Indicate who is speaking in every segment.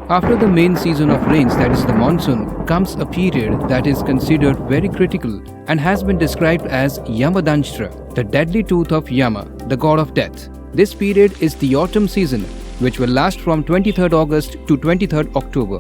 Speaker 1: After the main season of rains, that is the monsoon, comes a period that is considered very critical and has been described as Yamadanshtra, the deadly tooth of Yama, the god of death. This period is the autumn season, which will last from 23rd August to 23rd October.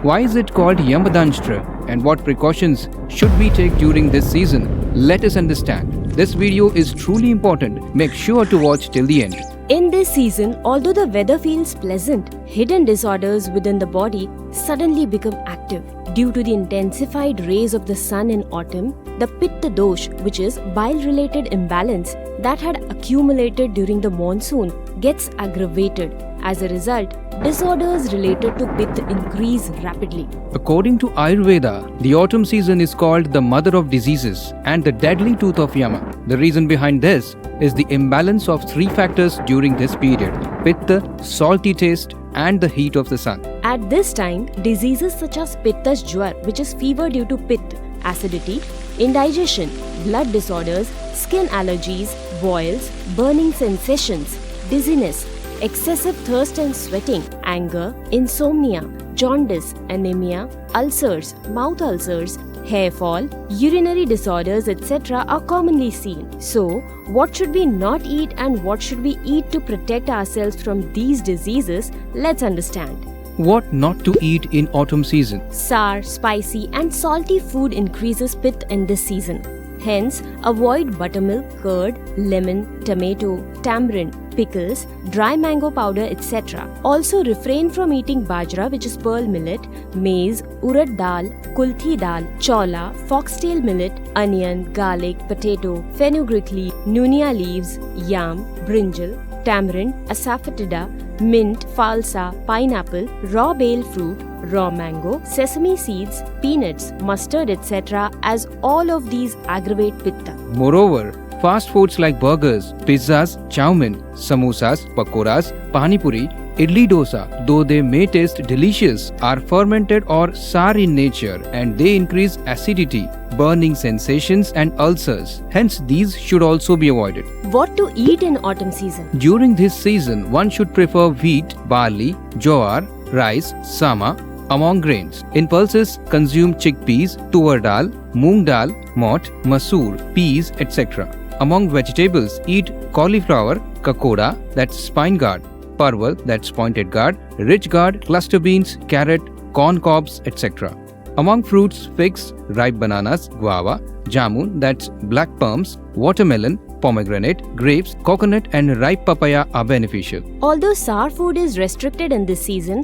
Speaker 1: Why is it called Yamadanshtra and what precautions should we take during this season? Let us understand. This video is truly important. Make sure to watch till the end.
Speaker 2: In this season, although the weather feels pleasant, hidden disorders within the body suddenly become active. Due to the intensified rays of the sun in autumn, the Pitta dosh, which is bile-related imbalance that had accumulated during the monsoon, gets aggravated. As a result, disorders related to Pitta increase rapidly.
Speaker 1: According to Ayurveda, the autumn season is called the mother of diseases and the deadly tooth of Yama. The reason behind this is the imbalance of three factors during this period: Pitta, salty taste, and the heat of the sun.
Speaker 2: At this time, diseases such as Pitta's Jwar, which is fever due to Pitta, acidity, indigestion, blood disorders, skin allergies, boils, burning sensations, dizziness, excessive thirst and sweating, anger, insomnia, jaundice, anemia, ulcers, mouth ulcers, hair fall, urinary disorders, etc. are commonly seen. So, what should we not eat and what should we eat to protect ourselves from these diseases? Let's understand.
Speaker 1: What not to eat in autumn season?
Speaker 2: Sour, spicy and salty food increases Pitta in this season. Hence, avoid buttermilk, curd, lemon, tomato, tamarind, pickles, dry mango powder, etc. Also refrain from eating bajra, which is pearl millet, maize, urad dal, kulthi dal, chola, foxtail millet, onion, garlic, potato, fenugreek leaf, nunia leaves, yam, brinjal, tamarind, asafoetida, mint, falsa, pineapple, raw bale fruit, raw mango, sesame seeds, peanuts, mustard, etc. as all of these aggravate Pitta.
Speaker 1: Moreover, fast foods like burgers, pizzas, chow mein, samosas, pakoras, pani puri, idli dosa, though they may taste delicious, are fermented or sour in nature and they increase acidity, burning sensations and ulcers. Hence, these should also be avoided.
Speaker 2: What to eat in autumn season?
Speaker 1: During this season, one should prefer wheat, barley, jowar, rice, sama among grains. In pulses, consume chickpeas, tuar dal, moong dal, mot, masoor, peas, etc. Among vegetables, eat cauliflower, kakoda, that's spine gourd, parval, that's pointed gourd, rich gourd, cluster beans, carrot, corn cobs, etc. Among fruits, figs, ripe bananas, guava, jamun, that's black plums, watermelon, pomegranate, grapes, coconut and ripe papaya are beneficial.
Speaker 2: Although sour food is restricted in this season,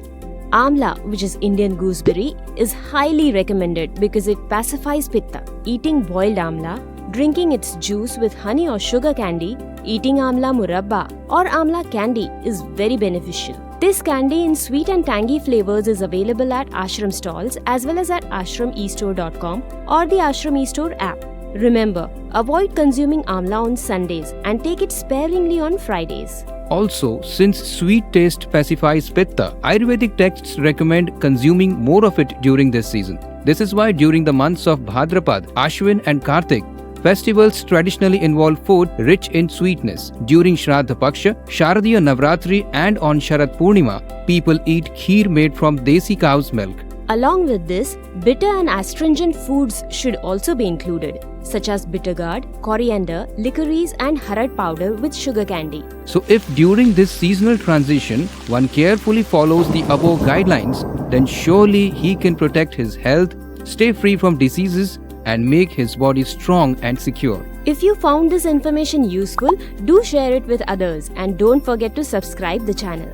Speaker 2: amla, which is Indian gooseberry, is highly recommended because it pacifies Pitta. Eating boiled amla, drinking its juice with honey or sugar candy, eating amla murabba or amla candy is very beneficial. This candy in sweet and tangy flavors is available at ashram stalls as well as at ashramestore.com or the Ashram eStore app. Remember, avoid consuming amla on Sundays and take it sparingly on Fridays.
Speaker 1: Also, since sweet taste pacifies Pitta, Ayurvedic texts recommend consuming more of it during this season. This is why during the months of Bhadrapad, Ashwin and Kartik, festivals traditionally involve food rich in sweetness. During Shraddha Paksha, Sharadiya Navratri and on Sharad Purnima, people eat kheer made from desi cow's milk.
Speaker 2: Along with this, bitter and astringent foods should also be included, such as bitter gourd, coriander, licorice and harad powder with sugar candy.
Speaker 1: So if during this seasonal transition, one carefully follows the above guidelines, then surely he can protect his health, stay free from diseases and make his body strong and secure.
Speaker 2: If you found this information useful, do share it with others and don't forget to subscribe the channel.